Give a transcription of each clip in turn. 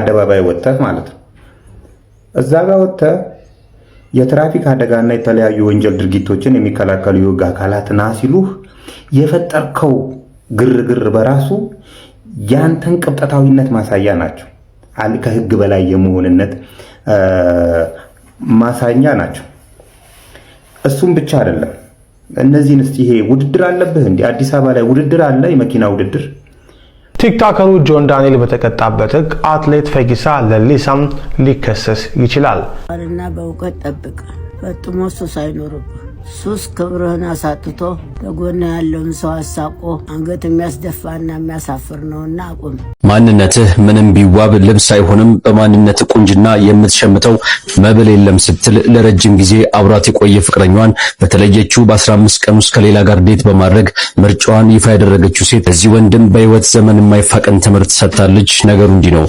አደባባይ ወጥተህ ማለት ነው። እዛ ጋር ወጥተህ የትራፊክ አደጋና የተለያዩ ወንጀል ድርጊቶችን የሚከላከሉ የህግ አካላት ና ሲሉህ የፈጠርከው ግርግር በራሱ ያንተን ቅብጠታዊነት ማሳያ ናቸው። ከህግ በላይ የመሆንነት ማሳኛ ናቸው። እሱም ብቻ አይደለም። እነዚህን እስቲ ይሄ ውድድር አለብህ እንዴ? አዲስ አበባ ላይ ውድድር አለ፣ የመኪና ውድድር። ቲክቶከሩ ጆን ዳንኤል በተቀጣበት ህግ አትሌት ፈይሳ ለሊሳም ሊከሰስ ይችላል። እና በእውቀት ጠብቅ፣ ፈጥሞ ሱስ አይኖርብህ። ሱስ ክብርህን አሳጥቶ በጎን ያለውን ሰው አሳቆ አንገት የሚያስደፋና የሚያሳፍር ነውና አቁም። ማንነትህ ምንም ቢዋብ ልብስ አይሆንም። በማንነት ቁንጅና የምትሸምተው መብል የለም ስትል ለረጅም ጊዜ አብራት የቆየ ፍቅረኛዋን በተለየችው በ15 ቀን ውስጥ ከሌላ ጋር ዴት በማድረግ ምርጫዋን ይፋ ያደረገችው ሴት እዚህ ወንድም በህይወት ዘመን የማይፋቀን ትምህርት ሰጥታለች። ነገሩ እንዲህ ነው።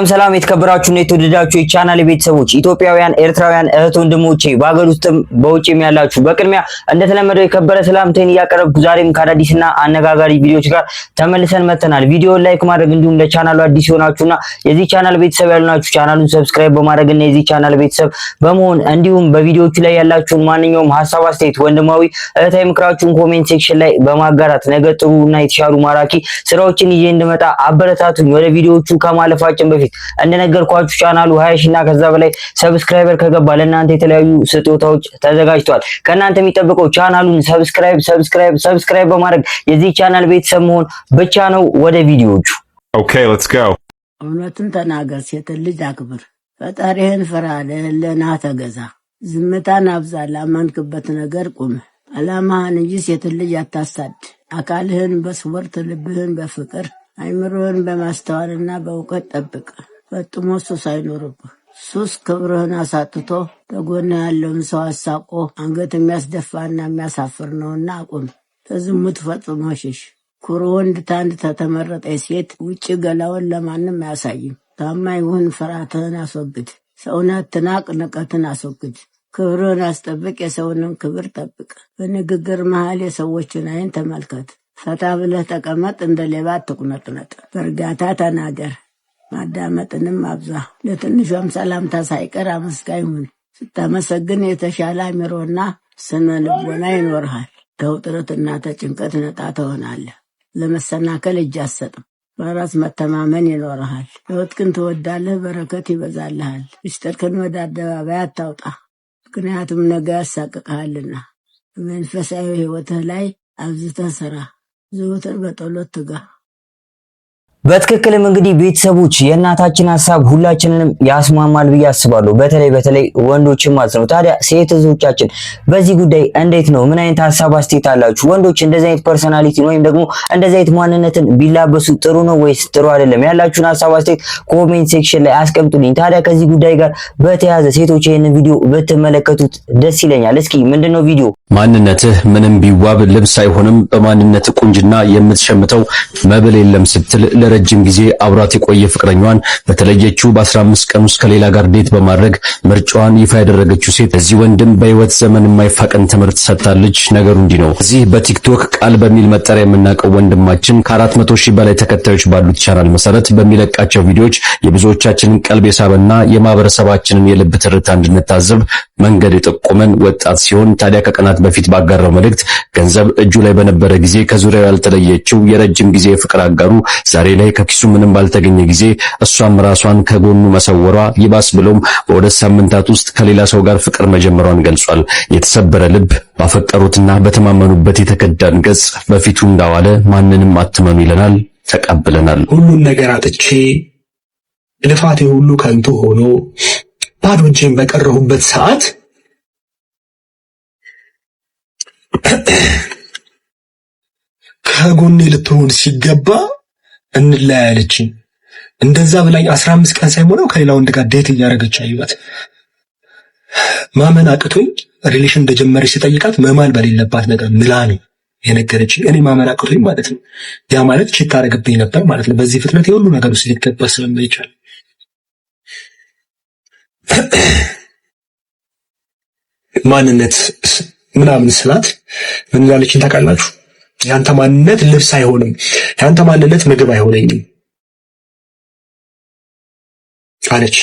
ሰላም የተከበራችሁና የተወደዳችሁ የቻናል ቤተሰቦች ኢትዮጵያውያን፣ ኤርትራውያን እህት ወንድሞቼ በአገር ውስጥም በውጭም ያላችሁ በቅድሚያ እንደተለመደው የከበረ ሰላምታዬን እያቀረብኩ ዛሬም ከአዳዲስና አነጋጋሪ ቪዲዮዎች ጋር ተመልሰን መጥተናል። ቪዲዮውን ላይክ ማድረግ እንዲሁም ለቻናሉ አዲስ ሆናችሁና የዚህ ቻናል ቤተሰብ ያልናችሁ ቻናሉን ሰብስክራይብ በማድረግና የዚህ ቻናል ቤተሰብ በመሆን እንዲሁም በቪዲዮዎቹ ላይ ያላችሁን ማንኛውም ሀሳብ፣ አስተያየት፣ ወንድማዊ እህታዊ ምክራችሁን ኮሜንት ሴክሽን ላይ በማጋራት ነገ ጥሩና የተሻሉ ማራኪ ስራዎችን ይዤ እንድመጣ አበረታቱኝ። ወደ ቪዲዮዎቹ ከማለፋችን በፊት እንደነገርኳችሁ ቻናሉ 20 ሺና ከዛ በላይ ሰብስክራይበር ከገባ ለእናንተ የተለያዩ ስጦታዎች ተዘጋጅቷል። ከእናንተ የሚጠብቀው ቻናሉን ሰብስክራይብ በማድረግ የዚህ ቻናል ቤተሰብ መሆን ብቻ ነው። ወደ ቪዲዮዎቹ Okay, let's go. እውነትን ተናገር፣ ሴትን ልጅ አክብር፣ ፈጣሪህን ፍራ፣ ለህሊና ተገዛ፣ ዝምታን አብዛ፣ ላመንክበት ነገር ቁም፣ ዓላማህን እንጂ ሴትን ልጅ አታሳድ። አካልህን በስፖርት ልብህን በፍቅር አይምሮህን በማስተዋልና በእውቀት ጠብቅ፣ ፈጥሞ ሱስ አይኖርብህ። ሱስ ክብርህን አሳጥቶ በጎን ያለውን ሰው አሳቆ አንገት የሚያስደፋና የሚያሳፍር ነውና አቁም። ከዝሙት ፈጽሞ ሽሽ። ኩሩ ወንድ ታንድ ተተመረጠ ሴት ውጭ ገላውን ለማንም አያሳይም። ታማኝ ሁን፣ ፍርሃትህን አስወግድ። ሰውን አትናቅ፣ ንቀትን አስወግድ። ክብርህን አስጠብቅ፣ የሰውንም ክብር ጠብቅ። በንግግር መሃል የሰዎችን አይን ተመልከት። ፈታ ብለህ ተቀመጥ፣ እንደ ሌባ አትቁነጥነጥ። በእርጋታ ተናገር፣ ማዳመጥንም አብዛ። ለትንሿም ሰላምታ ሳይቀር አመስጋኝ ሁን። ስታመሰግን የተሻለ አእምሮና ስነ ልቦና ይኖርሃል። ከውጥረትና ተጭንቀት ነጣ ትሆናለህ። ለመሰናከል እጅ አትሰጥም። በራስ መተማመን ይኖርሃል። ሕይወትህን ትወዳለህ፣ በረከት ይበዛልሃል። ምስጢርህን ወደ አደባባይ አታውጣ፣ ምክንያቱም ነገ ያሳቅቅሃልና። በመንፈሳዊ ሕይወትህ ላይ አብዝተህ ስራ፣ ዘወትር በጸሎት ትጋ። በትክክልም እንግዲህ ቤተሰቦች የእናታችን ሐሳብ ሁላችንንም ያስማማል ብዬ አስባለሁ። በተለይ ወንዶችን ማለት ነው። ታዲያ ሴት እህቶቻችን በዚህ ጉዳይ እንዴት ነው? ምን አይነት ሐሳብ አስተያየት አላችሁ? ወንዶች እንደዚህ አይነት ፐርሰናሊቲ ወይም ደግሞ እንደዚህ አይነት ማንነትን ቢላበሱ ጥሩ ነው ወይስ ጥሩ አይደለም? ያላችሁን ሐሳብ አስተያየት ኮሜንት ሴክሽን ላይ አስቀምጡልኝ። ታዲያ ከዚህ ጉዳይ ጋር በተያያዘ ሴቶች ይሄንን ቪዲዮ ብትመለከቱት ደስ ይለኛል። እስኪ ምንድነው ቪዲዮ? ማንነትህ ምንም ቢዋብ ልብስ አይሆንም። በማንነት ቁንጅና የምትሸምተው መብል የለም ስትል ለረጅም ጊዜ አብራት የቆየ ፍቅረኛዋን በተለየችው በ15 ቀን ውስጥ ከሌላ ጋር ዴት በማድረግ ምርጫዋን ይፋ ያደረገችው ሴት እዚህ ወንድም በህይወት ዘመን የማይፋቀን ትምህርት ሰጥታለች። ነገሩ እንዲህ ነው። እዚህ በቲክቶክ ቃል በሚል መጠሪያ የምናውቀው ወንድማችን ከ400 ሺህ በላይ ተከታዮች ባሉት ቻናል መሰረት በሚለቃቸው ቪዲዮዎች የብዙዎቻችንን ቀልብ የሳበና የማህበረሰባችንን የልብ ትርታ እንድንታዘብ መንገድ የጠቆመን ወጣት ሲሆን ታዲያ ከቀናት በፊት ባጋራው መልእክት ገንዘብ እጁ ላይ በነበረ ጊዜ ከዙሪያው ያልተለየችው የረጅም ጊዜ ፍቅር አጋሩ ዛሬ ላይ ከኪሱ ምንም ባልተገኘ ጊዜ እሷም ራሷን ከጎኑ መሰወሯ ይባስ ብሎም በሁለት ሳምንታት ውስጥ ከሌላ ሰው ጋር ፍቅር መጀመሯን ገልጿል። የተሰበረ ልብ ባፈቀሩትና በተማመኑበት የተከዳን ገጽ በፊቱ እንዳዋለ ማንንም አትመኑ ይለናል። ተቀብለናል። ሁሉን ነገር አጥቼ ልፋቴ ሁሉ ከንቱ ሆኖ ባዶ እጄን በቀረሁበት ሰዓት ከጎኔ ልትሆን ሲገባ እንለያያለችኝ። እንደዛ ብላኝ 15 ቀን ሳይሞላው ከሌላ ወንድ ጋር ዴት እያደረገች አዩት። ማመን አቅቶኝ ሪሌሽን እንደጀመረች ሲጠይቃት መማል በሌለባት ነገር ምላ ነው የነገረችኝ። እኔ ማመን አቅቶኝ ማለት ነው። ያ ማለት ቺት ታደርግብኝ ነበር ማለት ነው። በዚህ ፍጥነት የሁሉ ነገር ውስጥ ሊገባ ስለማይቻል ማንነት ምናምን ስላት ምን እንዳለችኝ ታውቃላችሁ? ያንተ ማንነት ልብስ አይሆንም፣ ያንተ ማንነት ምግብ አይሆነኝም አለች።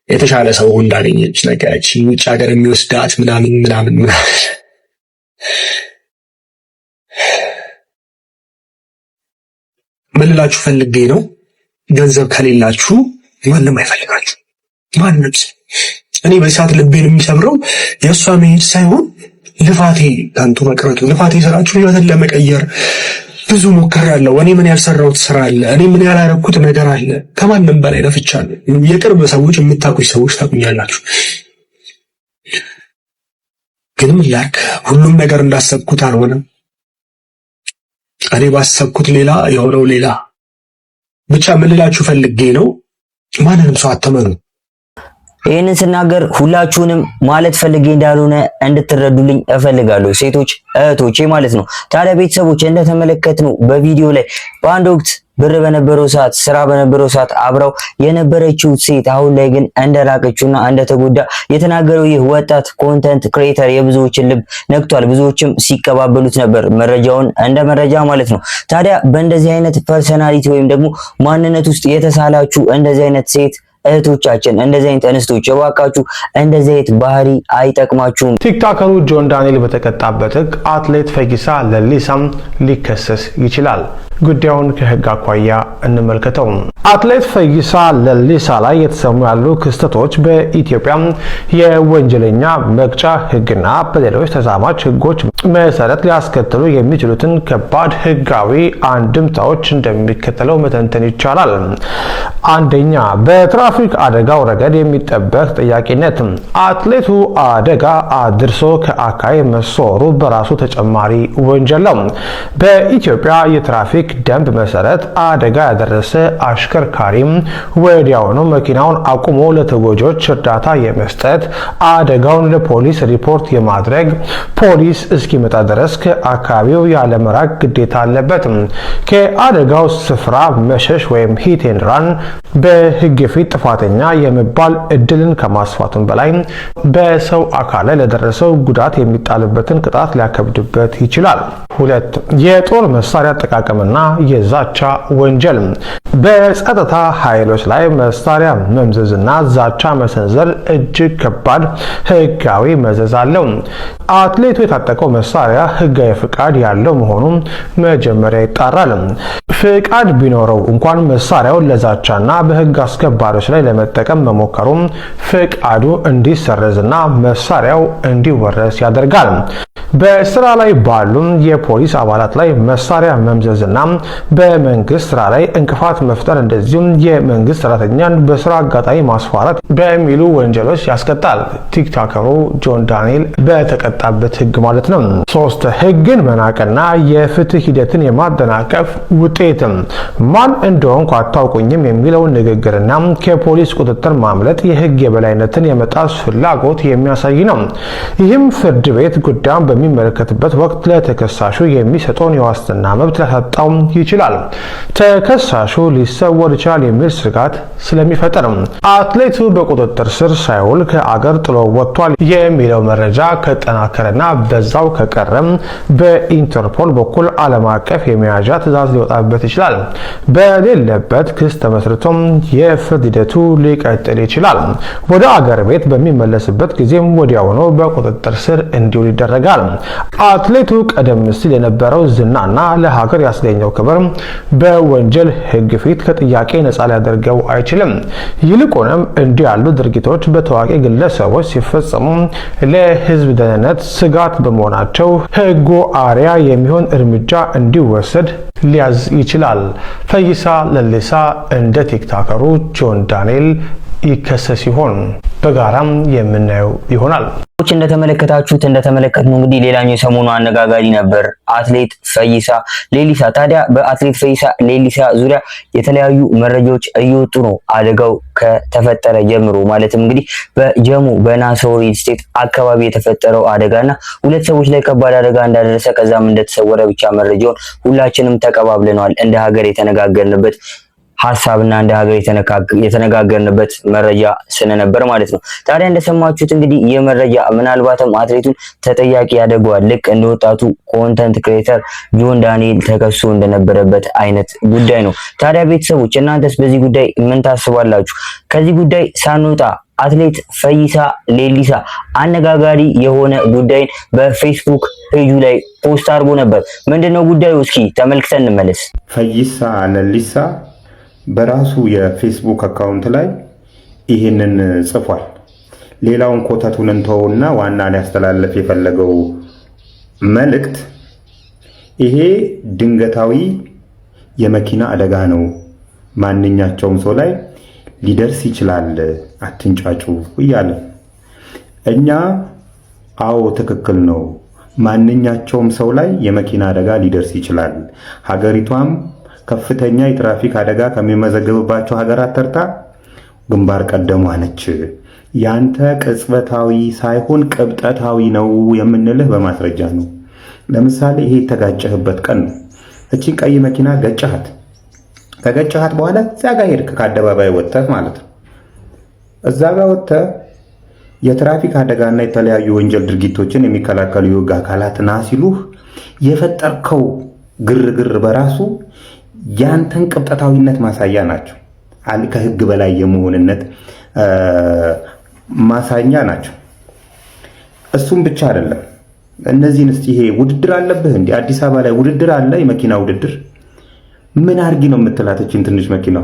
የተሻለ ሰው እንዳገኘች ነገረች። ውጭ ሀገር የሚወስዳት ምናምን ምናምን ምናምን። ምን ልላችሁ ፈልጌ ነው፣ ገንዘብ ከሌላችሁ ማንም አይፈልጋችሁ። ማንም እኔ በሰዓት ልቤን የሚሰብረው የእሷ መሄድ ሳይሆን ልፋቴ ከንቱ መቅረቱ። ልፋቴ ስራችሁ ህይወትን ለመቀየር ብዙ ሞክሬያለሁ። እኔ ምን ያልሰራሁት ስራ አለ? እኔ ምን ያላረኩት ነገር አለ? ከማንም በላይ ለፍቻለሁ። የቅርብ ሰዎች፣ የምታውቁኝ ሰዎች ታውቁኛላችሁ። ግን ምን ላድርግ፣ ሁሉም ነገር እንዳሰብኩት አልሆነም። እኔ ባሰብኩት ሌላ፣ የሆነው ሌላ። ብቻ ምን ልላችሁ ፈልጌ ነው፣ ማንንም ሰው አትመኑ። ይህንን ስናገር ሁላችሁንም ማለት ፈልጌ እንዳልሆነ እንድትረዱልኝ እፈልጋለሁ፣ ሴቶች እህቶቼ ማለት ነው። ታዲያ ቤተሰቦች እንደተመለከትነው በቪዲዮ ላይ በአንድ ወቅት ብር በነበረው ሰዓት፣ ስራ በነበረው ሰዓት አብረው የነበረችው ሴት አሁን ላይ ግን እንደራቀችውና እንደተጎዳ የተናገረው ይህ ወጣት ኮንተንት ክሬተር የብዙዎችን ልብ ነክቷል። ብዙዎችም ሲቀባበሉት ነበር፣ መረጃውን እንደ መረጃ ማለት ነው። ታዲያ በእንደዚህ አይነት ፐርሰናሊቲ ወይም ደግሞ ማንነት ውስጥ የተሳላችሁ እንደዚህ አይነት ሴት እህቶቻችን፣ እንደዚህ አይነት እንስቶች እባካችሁ እንደዚህ አይነት ባህሪ አይጠቅማችሁም። ቲክቶከሩ ጆን ዳንኤል በተቀጣበት ሕግ አትሌት ፈይሳ ለሊሳም ሊከሰስ ይችላል። ጉዳዩን ከህግ አኳያ እንመልከተው። አትሌት ፈይሳ ለሊሳ ላይ የተሰሙ ያሉ ክስተቶች በኢትዮጵያ የወንጀለኛ መቅጫ ህግና በሌሎች ተዛማች ህጎች መሰረት ሊያስከትሉ የሚችሉትን ከባድ ህጋዊ አንድምታዎች እንደሚከተለው መተንተን ይቻላል። አንደኛ፣ በትራፊክ አደጋው ረገድ የሚጠበቅ ተጠያቂነት። አትሌቱ አደጋ አድርሶ ከአካባቢ መሰወሩ በራሱ ተጨማሪ ወንጀል ነው። በኢትዮጵያ የትራፊክ ደንብ መሰረት አደጋ ያደረሰ አሽከርካሪም ወዲያውኑ መኪናውን አቁሞ ለተጎጂዎች እርዳታ የመስጠት፣ አደጋውን ለፖሊስ ሪፖርት የማድረግ፣ ፖሊስ እስኪመጣ ድረስ ከአካባቢው ያለመራቅ ግዴታ አለበት። ከአደጋው ስፍራ መሸሽ ወይም ሂት ኤንድ ራን በህግ ፊት ጥፋተኛ የመባል እድልን ከማስፋቱም በላይ በሰው አካል ላይ ለደረሰው ጉዳት የሚጣልበትን ቅጣት ሊያከብድበት ይችላል። ሁለት፣ የጦር መሳሪያ አጠቃቀምና የዛቻ ወንጀል። በጸጥታ ኃይሎች ላይ መሳሪያ መምዘዝና ዛቻ መሰንዘር እጅግ ከባድ ህጋዊ መዘዝ አለው። አትሌቱ የታጠቀው መሳሪያ ህጋዊ ፍቃድ ያለው መሆኑን መጀመሪያ ይጣራል። ፍቃድ ቢኖረው እንኳን መሳሪያውን ለዛቻና በህግ አስከባሪዎች ላይ ለመጠቀም መሞከሩም ፍቃዱ እንዲሰረዝና መሳሪያው እንዲወረስ ያደርጋል። በስራ ላይ ባሉ የፖሊስ አባላት ላይ መሳሪያ መምዘዝና በመንግስት ስራ ላይ እንቅፋት መፍጠር እንደዚሁም የመንግስት ሰራተኛን በስራ አጋጣሚ ማስፈራራት በሚሉ ወንጀሎች ያስቀጣል። ቲክቶከሩ ጆን ዳንኤል በተቀጣበት ህግ ማለት ነው። 3 ህግን መናቅና የፍትህ ሂደትን የማደናቀፍ ውጤት። ማን እንደሆንኩ አታውቁኝም የሚለውን ንግግርና ከፖሊስ ቁጥጥር ማምለጥ የህግ የበላይነትን የመጣስ ፍላጎት የሚያሳይ ነው። ይህም ፍርድ ቤት ጉዳዩን በሚመለከትበት ወቅት ለተከሳሹ የሚሰጠውን የዋስትና መብት ሊያሳጣው ይችላል። ተከሳሹ ሊሰወር ይችላል የሚል ስጋት ስለሚፈጠር አትሌቱ በቁጥጥር ስር ሳይውል ከአገር ጥሎ ወጥቷል የሚለው መረጃ ከጠናከረና በዛው ከቀረም በኢንተርፖል በኩል ዓለም አቀፍ የመያዣ ትዕዛዝ ሊወጣበት ይችላል። በሌለበት ክስ ተመስርቶም የፍርድ ሂደቱ ሊቀጥል ይችላል። ወደ አገር ቤት በሚመለስበት ጊዜም ወዲያውኑ በቁጥጥር ስር እንዲውል ይደረጋል። አትሌቱ ቀደም ሲል የነበረው ዝናና ለሀገር ያስገኘው ክብር በወንጀል ህግ ፊት ከጥያቄ ነፃ ሊያደርገው አይችልም። ይልቁንም እንዲህ ያሉ ድርጊቶች በታዋቂ ግለሰቦች ሲፈጸሙ ለህዝብ ደህንነት ስጋት በመሆናቸው ህጉ አሪያ የሚሆን እርምጃ እንዲወሰድ ሊያዝ ይችላል። ፈይሳ ለሊሳ እንደ ቲክቶከሩ ጆን ዳንኤል ይከሰስ ይሆን? በጋራም የምናየው ይሆናል። እንደተመለከትነው እንግዲህ ሌላኛው የሰሞኑ አነጋጋሪ ነበር አትሌት ፈይሳ ሌሊሳ። ታዲያ በአትሌት ፈይሳ ሌሊሳ ዙሪያ የተለያዩ መረጃዎች እየወጡ ነው። አደጋው ከተፈጠረ ጀምሮ ማለትም እንግዲህ በጀሙ በናስሮ ሪል ስቴት አካባቢ የተፈጠረው አደጋና 2 ሰዎች ላይ ከባድ አደጋ እንዳደረሰ ከዛም እንደተሰወረ ብቻ መረጃውን ሁላችንም ተቀባብለናል። እንደ ሀገር የተነጋገርንበት ሀሳብና እንደ ሀገር የተነጋገርንበት መረጃ ስለነበር ማለት ነው። ታዲያ እንደሰማችሁት እንግዲህ ይህ መረጃ ምናልባትም አትሌቱን ተጠያቂ ያደርገዋል። ልክ እንደ ወጣቱ ኮንተንት ክሬተር ጆን ዳንኤል ተከሶ እንደነበረበት አይነት ጉዳይ ነው። ታዲያ ቤተሰቦች እናንተስ በዚህ ጉዳይ ምን ታስባላችሁ? ከዚህ ጉዳይ ሳንወጣ አትሌት ፈይሳ ሌሊሳ አነጋጋሪ የሆነ ጉዳይን በፌስቡክ ፔጁ ላይ ፖስት አድርጎ ነበር። ምንድነው ጉዳዩ? እስኪ ተመልክተን እንመለስ። ፈይሳ ሌሊሳ በራሱ የፌስቡክ አካውንት ላይ ይህንን ጽፏል። ሌላውን ኮተቱን እንተውና ዋና ሊያስተላልፍ የፈለገው መልእክት ይሄ ድንገታዊ የመኪና አደጋ ነው፣ ማንኛቸውም ሰው ላይ ሊደርስ ይችላል፣ አትንጫጩ እያለ እኛ አዎ ትክክል ነው፣ ማንኛቸውም ሰው ላይ የመኪና አደጋ ሊደርስ ይችላል። ሀገሪቷም ከፍተኛ የትራፊክ አደጋ ከሚመዘገብባቸው ሀገራት ተርታ ግንባር ቀደሟ ነች። ያንተ ቅጽበታዊ ሳይሆን ቅብጠታዊ ነው የምንልህ በማስረጃ ነው። ለምሳሌ ይሄ የተጋጨህበት ቀን ነው። እቺን ቀይ መኪና ገጨሃት። ከገጨሃት በኋላ እዛ ጋር ሄድክ፣ ከአደባባይ ወጥተህ ማለት ነው። እዛ ጋር ወጥተህ የትራፊክ አደጋና የተለያዩ ወንጀል ድርጊቶችን የሚከላከሉ የህግ አካላት ና ሲሉህ የፈጠርከው ግርግር በራሱ ያንተን ቅብጠታዊነት ማሳያ ናቸው። ከህግ በላይ የመሆንነት ማሳያ ናቸው። እሱም ብቻ አይደለም። እነዚህን እስቲ ይሄ ውድድር አለብህ እንዴ? አዲስ አበባ ላይ ውድድር አለ፣ የመኪና ውድድር። ምን አድርጊ ነው የምትላት እችን ትንሽ መኪና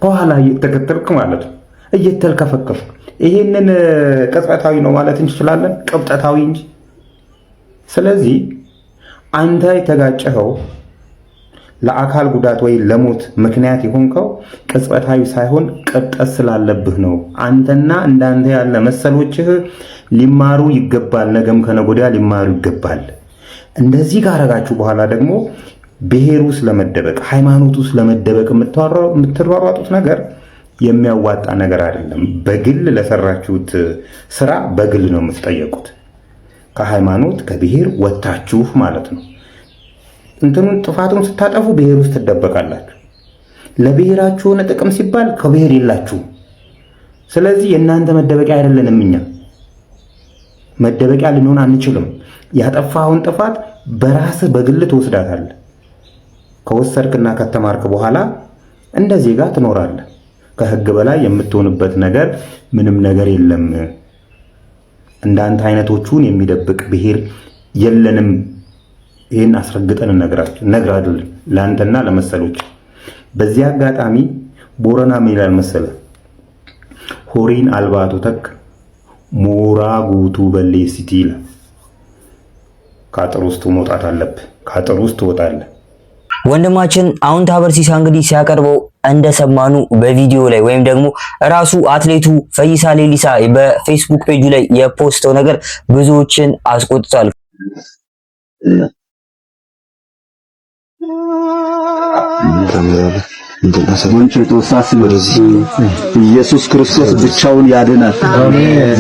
ከኋላ እየተከተልክ ማለት ነው፣ እየተልከፈከፍ። ይሄንን ቅጽበታዊ ነው ማለት እንችላለን? ቅብጠታዊ እንጂ። ስለዚህ አንተ የተጋጨኸው ለአካል ጉዳት ወይ ለሞት ምክንያት የሆንከው ቅጽበታዊ ሳይሆን ቅብጠት ስላለብህ ነው። አንተና እንዳንተ ያለ መሰሎችህ ሊማሩ ይገባል። ነገም ከነጎዳ ሊማሩ ይገባል። እንደዚህ ካረጋችሁ በኋላ ደግሞ ብሔሩ ስለመደበቅ ሃይማኖቱ ስለመደበቅ የምትሯሯጡት ነገር የሚያዋጣ ነገር አይደለም። በግል ለሰራችሁት ስራ በግል ነው የምትጠየቁት። ከሃይማኖት ከብሔር ወጣችሁ ማለት ነው። እንትኑን ጥፋቱን ስታጠፉ ብሔር ውስጥ ትደበቃላችሁ። ለብሔራችሁ ሆነ ጥቅም ሲባል ከብሔር የላችሁ። ስለዚህ የእናንተ መደበቂያ አይደለንም። እኛ መደበቂያ ልንሆን አንችልም። ያጠፋኸውን ጥፋት በራስህ በግል ትወስዳታለህ። ከወሰድክና ከተማርክ በኋላ እንደ ዜጋ ትኖራለህ። ከህግ በላይ የምትሆንበት ነገር ምንም ነገር የለም። እንዳንተ አይነቶቹን የሚደብቅ ብሔር የለንም። ይህን አስረግጠን እነግራለን ለአንተና ለመሰሎች። በዚህ አጋጣሚ ቦረና ምን ይላል መሰለህ? ሆሪን አልባቱ ተክ ሞራ ጉቱ በሌሲቲ ይላል። ከአጥር ውስጥ መውጣት አለብህ። ከአጥር ውስጥ ትወጣለህ። ወንድማችን አሁን ታበርሲሳ እንግዲህ ሲያቀርበው እንደሰማኑ በቪዲዮ ላይ ወይም ደግሞ ራሱ አትሌቱ ፈይሳ ሌሊሳ በፌስቡክ ፔጁ ላይ የፖስተው ነገር ብዙዎችን አስቆጥቷል። ኢየሱስ ክርስቶስ ብቻውን ያድናል።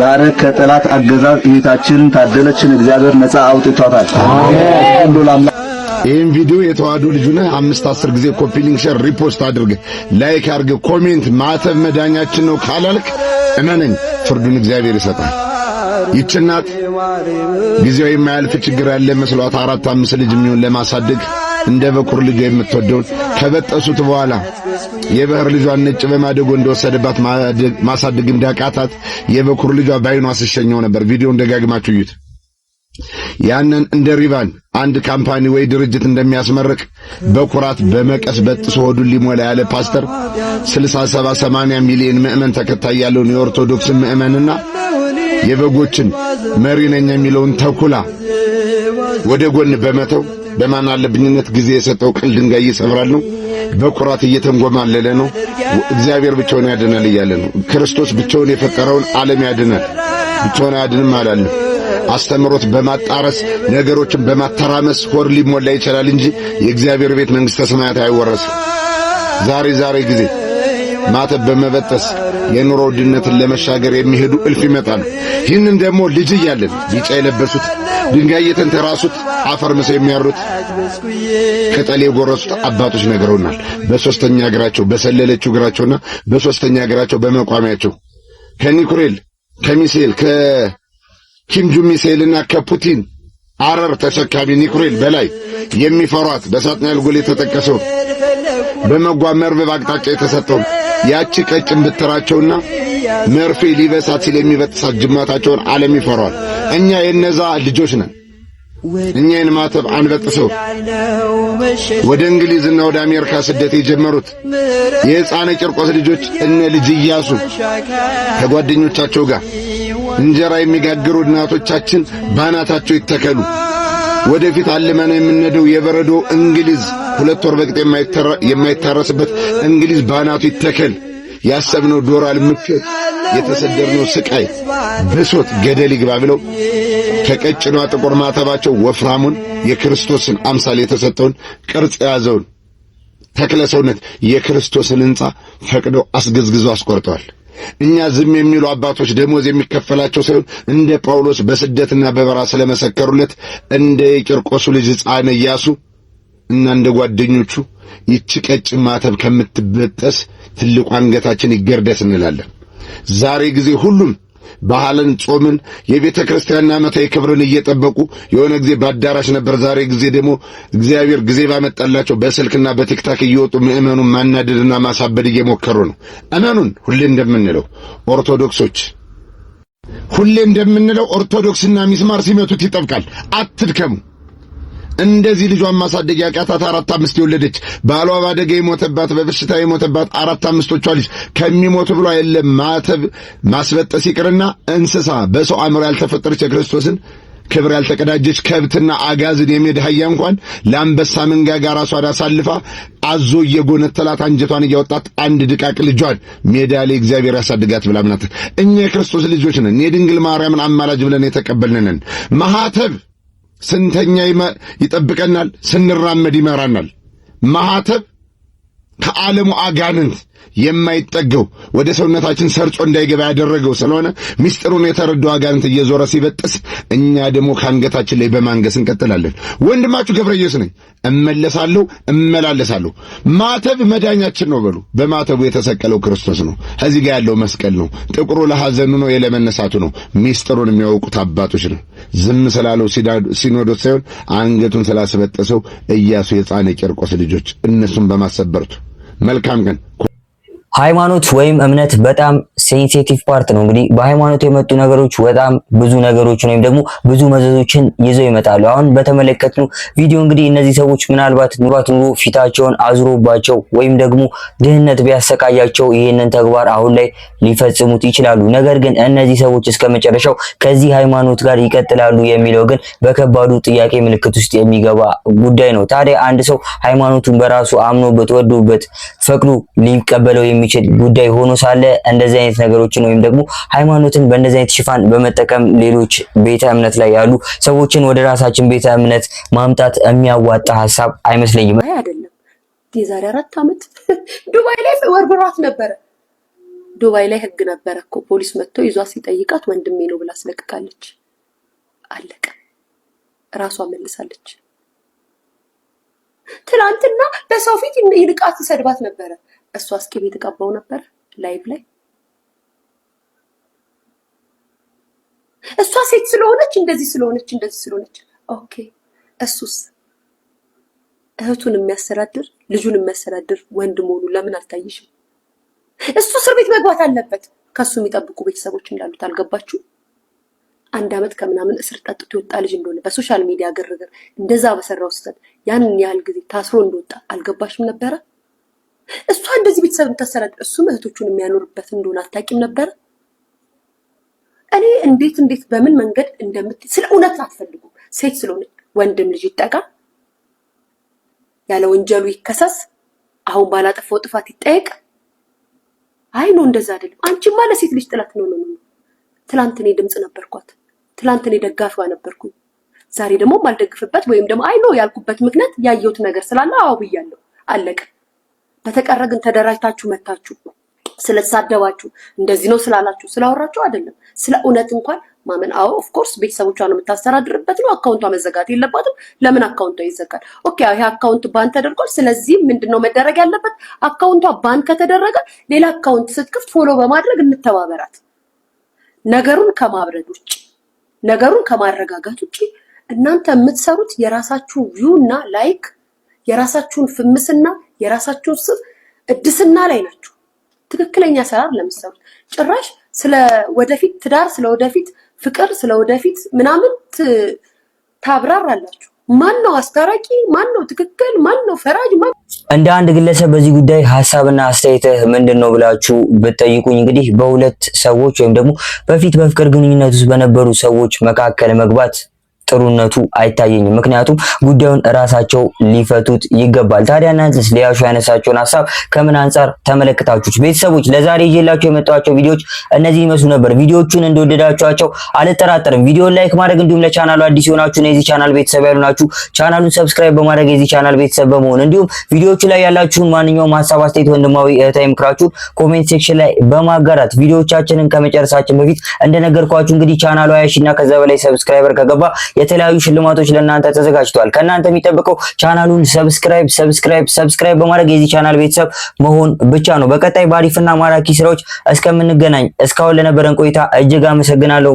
ዛሬ ከጠላት አገዛዝ እህታችንን ታደለችን እግዚአብሔር ነፃ አውጥቷታል። ይህን ቪዲዮ የተዋህዶ ልጅ ነህ 5-10 ጊዜ ኮፒ ሊንክ ሼር ሪፖስት አድርግ፣ ላይክ አድርግ፣ ኮሜንት ማተብ መዳኛችን ነው ካላልክ እመነኝ ፍርዱን እግዚአብሔር ይሰጣል። ይችናት ጊዜው የማያልፍ ችግር ያለ መስሏት 4-5 ልጅ የሚሆን ለማሳደግ እንደ በኩር ልጅ የምትወደውን ከበጠሱት በኋላ የበህር ልጇን ነጭ በማደጎ እንደወሰደባት ማሳደግ እንዳቃታት የበኩር ልጇ ባይኗ ስሸኘው ነበር። ቪዲዮን ደጋግማችሁ እዩት። ያንን እንደ ሪባን አንድ ካምፓኒ ወይ ድርጅት እንደሚያስመርቅ በኩራት በመቀስ በጥሶ ሆዱን ሊሞላ ያለ ፓስተር 60-80 ሚሊዮን ምዕመን ተከታይ ያለውን የኦርቶዶክስ ምዕመንና የበጎችን መሪ ነኝ የሚለውን ተኩላ ወደ ጎን በመተው በማን አለብኝነት ጊዜ የሰጠው ቅል ድንጋይ ይሰብራል ነው። በኩራት እየተንጎማለለ ነው። እግዚአብሔር ብቻውን ያድናል እያለ ነው። ክርስቶስ ብቻውን የፈጠረውን ዓለም ያድናል። ብቻውን አያድንም አላለም። አስተምሮት በማጣረስ ነገሮችን በማተራመስ ሆድ ሊሞላ ይችላል እንጂ የእግዚአብሔር ቤት መንግሥተ ሰማያት አይወረስም። ዛሬ ጊዜ ማተብ በመበጠስ የኑሮ ውድነትን ለመሻገር የሚሄዱ እልፍ ይመጣሉ። ይህንን ደግሞ ልጅ እያለን ቢጫ የለበሱት ድንጋይ የተንተራሱት አፈር ምሰው የሚያሩት ቅጠል የጎረሱት አባቶች ነግረውናል። በሶስተኛ እግራቸው በሰለለችው እግራቸውና በሶስተኛ እግራቸው በመቋሚያቸው ከኒኩሬል ከሚሳኤል ከኪም ጆንግ ሚሳኤልና ከፑቲን አረር ተሸካሚ ኒኩሬል በላይ የሚፈሯት በሳጥናኤል ጎል የተጠቀሰው በመጓመር በአቅጣጫ የተሰጠው ያቺ ቀጭን ብትራቸውና መርፌ ሊበሳት ሲል የሚበጥሳት ጅማታቸውን ዓለም ይፈሯል። እኛ የነዛ ልጆች ነን። እኛን ማተብ አንበጥሰው ወደ እንግሊዝና ወደ አሜሪካ ስደት የጀመሩት የሕፃነ ቂርቆስ ልጆች እነ ልጅ ኢያሱ ከጓደኞቻቸው ጋር እንጀራ የሚጋግሩ እናቶቻችን ባናታቸው ይተከሉ። ወደፊት አልመን የምንነደው የበረዶ እንግሊዝ 2 ወር በቅጥ የማይታረስበት እንግሊዝ ባናቱ ይተከል። ያሰብነው ዶላር ምክር የተሰደርነው ስቃይ ብሶት ገደል ይግባ ብለው ከቀጭኗ ጥቁር ማተባቸው ወፍራሙን የክርስቶስን አምሳል የተሰጠውን ቅርጽ የያዘውን ተክለ ሰውነት የክርስቶስን ሕንጻ ፈቅደው አስገዝግዘው አስቆርጠዋል። እኛ ዝም የሚሉ አባቶች ደሞዝ የሚከፈላቸው ሳይሆን እንደ ጳውሎስ በስደትና በበረሃ ስለመሰከሩለት እንደ የቂርቆሱ ልጅ ሕፃን ኢያሱ እና እንደ ጓደኞቹ ይቺ ቀጭን ማተብ ከምትበጠስ ትልቁ አንገታችን ይገርደስ እንላለን። ዛሬ ጊዜ ሁሉም ባህልን ጾምን የቤተ ክርስቲያን ዓመታዊ ክብርን እየጠበቁ የሆነ ጊዜ በአዳራሽ ነበር። ዛሬ ጊዜ ደግሞ እግዚአብሔር ጊዜ ባመጣላቸው በስልክና በቲክታክ እየወጡ ምዕመኑን ማናደድና ማሳበድ እየሞከሩ ነው። እመኑን ሁሌ እንደምንለው ኦርቶዶክስና ሚስማር ሲመቱት ይጠብቃል። አትድከሙ። እንደዚህ ልጇን ማሳደግ ያቃታት 4-5 የወለደች ባሏ ባደጋ የሞተባት በበሽታ የሞተባት 4-5ቶቿ ልጅ ከሚሞቱ ብሎ አይደለም ማተብ ማስበጠስ ይቅርና እንስሳ በሰው አእምሮ ያልተፈጠረች የክርስቶስን ክብር ያልተቀዳጀች ከብትና አጋዝን የሜዳ አህያ እንኳን ለአንበሳ መንጋጋ ራሷን አሳልፋ አዞ እየጎነተላት አንጀቷን እያወጣት አንድ ድቃቅ ልጇን ሜዳ ላይ እግዚአብሔር ያሳድጋት ብላ ምናት። እኛ የክርስቶስ ልጆች ነን። የድንግል ማርያምን አማላጅ ብለን የተቀበልን ነን። ማህተብ ስንተኛ ይጠብቀናል፣ ስንራመድ ይመራናል። ማህተብ ከዓለሙ አጋንንት የማይጠገው ወደ ሰውነታችን ሰርጾ እንዳይገባ ያደረገው ስለሆነ ምስጢሩን የተረዳው አጋንንት እየዞረ ሲበጥስ እኛ ደግሞ ከአንገታችን ላይ በማንገስ እንቀጥላለን። ወንድማችሁ ገብረ ኢየሱስ ነኝ። እመላለሳለሁ። ማተብ መዳኛችን ነው በሉ። በማተቡ የተሰቀለው ክርስቶስ ነው። እዚህ ጋር ያለው መስቀል ነው። ጥቁሩ ለሐዘኑ ነው፣ የለመነሳቱ ነው። ምስጢሩን የሚያውቁት አባቶች ነው። ዝም ስላለው ሲኖዶስ ሳይሆን አንገቱን ስላስበጠሰው ኢያሱ የሕፃነ ቂርቆስ ልጆች እነሱን በማሰበርቱ መልካም ቀን። ሃይማኖት ወይም እምነት በጣም ሴንሲቲቭ ፓርት ነው። እንግዲህ በሃይማኖት የመጡ ነገሮች በጣም ብዙ ነገሮችን ወይም ደግሞ ብዙ መዘዞችን ይዘው ይመጣሉ። አሁን በተመለከትነው ቪዲዮ እንግዲህ እነዚህ ሰዎች ምናልባት ኑሮ ፊታቸውን አዝሮባቸው ወይም ደግሞ ድህነት ቢያሰቃያቸው ይህንን ተግባር አሁን ላይ ሊፈጽሙት ይችላሉ። ነገር ግን እነዚህ ሰዎች እስከመጨረሻው ከዚህ ሃይማኖት ጋር ይቀጥላሉ የሚለው ግን በከባዱ ጥያቄ ምልክት ውስጥ የሚገባ ጉዳይ ነው። ታዲያ አንድ ሰው ሃይማኖቱን በራሱ አምኖበት ወዶበት ፈቅዶ ሊቀበለው የሚችል ጉዳይ ሆኖ ሳለ እንደዚህ አይነት ነገሮችን ወይም ደግሞ ሃይማኖትን በእንደዚህ አይነት ሽፋን በመጠቀም ሌሎች ቤተ እምነት ላይ ያሉ ሰዎችን ወደ ራሳችን ቤተ እምነት ማምጣት የሚያዋጣ ሐሳብ አይመስለኝም። አይደለም። የዛሬ 4 ዓመት ዱባይ ላይ ወርብሯት ነበረ። ዱባይ ላይ ህግ ነበረ እኮ ፖሊስ መጥቶ ይዟት ሲጠይቃት ወንድሜ ነው ብላ አስለቅቃለች። አለቀ። ራሷ መልሳለች። ትናንትና በሰው ፊት ይልቃት ይሰድባት ነበረ። እሷ እስኪ ቤት ተቀባው ነበር ላይቭ ላይ። እሷ ሴት ስለሆነች እንደዚህ ስለሆነች ኦኬ። እሱስ እህቱን የሚያስተዳድር ልጁን የሚያስተዳድር ወንድ መሆኑ ለምን አልታየሽም? እሱ እስር ቤት መግባት አለበት። ከሱ የሚጠብቁ ቤተሰቦች እንዳሉት አልገባችሁ? 1 ዓመት ከምናምን እስር ጠጥቶ የወጣ ልጅ እንደሆነ በሶሻል ሚዲያ ግርግር እንደዛ በሰራው ስህተት ያንን ያህል ጊዜ ታስሮ እንደወጣ አልገባሽም ነበረ? እሷ እንደዚህ ቤተሰብ የምታስተዳድር እሱ እህቶቹን የሚያኖርበት እንደሆነ አታውቂም ነበር? እኔ እንዴት በምን መንገድ ስለ እውነት አትፈልጉ። ሴት ስለሆነች ወንድም ልጅ ይጠቃ፣ ያለ ወንጀሉ ይከሰስ፣ አሁን ባላጠፋው ጥፋት ይጠየቅ። አይ ነው እንደዛ አይደለም። አንቺማ ለሴት ልጅ ጥላት ነው። ትላንት እኔ ድምጽ ነበርኳት፣ ትላንት እኔ ደጋፊዋ ነበርኩኝ። ዛሬ ደግሞ ማልደግፍበት ወይም ደግሞ አይ ነው ያልኩበት ምክንያት ያየሁት ነገር ስላለ አዎ ብያለሁ። አለቀ። በተቀረ ግን ተደራጅታችሁ መታችሁ ስለተሳደባችሁ እንደዚህ ነው ስላላችሁ ስላወራችሁ አይደለም። ስለ እውነት እንኳን ማመን አዎ ኦፍ ኮርስ ቤተሰቦቿን የምታስተዳድርበት ነው። አካውንቷ መዘጋት የለባትም። ለምን አካውንቷ ይዘጋል? ኦኬ ይሄ አካውንት ባን ተደርጓል። ስለዚህ ምንድነው መደረግ ያለበት? አካውንቷ ባን ከተደረገ ሌላ አካውንት ስትከፍት ፎሎ በማድረግ እንተባበራት። ነገሩን ከማብረድ ውጪ ነገሩን ከማረጋጋት ውጪ እናንተ የምትሰሩት የራሳችሁ ቪው እና ላይክ የራሳችሁን ፍምስና የራሳችሁን ስም እድስና ላይ ናችሁ። ትክክለኛ ስራ ለምትሰሩት ጭራሽ ስለ ወደፊት ትዳር ስለ ወደፊት ፍቅር ስለ ወደፊት ምናምን ታብራራላችሁ። ማን ነው አስታራቂ? ማን ነው ትክክል? ማን ነው ፈራጅ? ማን እንደ አንድ ግለሰብ በዚህ ጉዳይ ሐሳብና አስተያየትህ ምንድነው ብላችሁ ብትጠይቁኝ እንግዲህ በሁለት ሰዎች ወይም ደግሞ በፊት በፍቅር ግንኙነት ውስጥ በነበሩ ሰዎች መካከል መግባት ጥሩነቱ አይታየኝም። ምክንያቱም ጉዳዩን ራሳቸው ሊፈቱት ይገባል። ታዲያ እናንተስ ሊያሹ ያነሳቸውን ሐሳብ ከምን አንፃር ተመለከታችሁት? ቤተሰቦች ለዛሬ ይዤላችሁ የመጣኋቸው ቪዲዮዎች እነዚህ ይመስሉ ነበር። ቪዲዮዎቹን እንደወደዳችኋቸው አልጠራጠርም። ቪዲዮን ላይክ ማድረግ እንዲሁም ለቻናሉ አዲስ የሆናችሁ የዚህ ቻናል ቤተሰብ ያሉናችሁ ቻናሉን ሰብስክራይብ በማድረግ የዚህ ቻናል ቤተሰብ በመሆን እንዲሁም ቪዲዮዎቹ ላይ ያላችሁን ማንኛውም ሐሳብ፣ አስተያየት፣ ወንድማዊ እህታዊ ምክራችሁን ኮሜንት ሴክሽን ላይ በማጋራት ቪዲዮዎቻችንን ከመጨረሳችን በፊት እንደነገርኳችሁ እንግዲህ ቻናሉ 20 እና ከዛ በላይ ሰብስክራይበር ከገባ የተለያዩ ሽልማቶች ለእናንተ ተዘጋጅተዋል። ከእናንተ የሚጠብቀው ቻናሉን ሰብስክራይብ በማድረግ የዚህ ቻናል ቤተሰብ መሆን ብቻ ነው። በቀጣይ ባሪፍና ማራኪ ስራዎች እስከምንገናኝ እስካሁን ለነበረን ቆይታ እጅግ አመሰግናለሁ።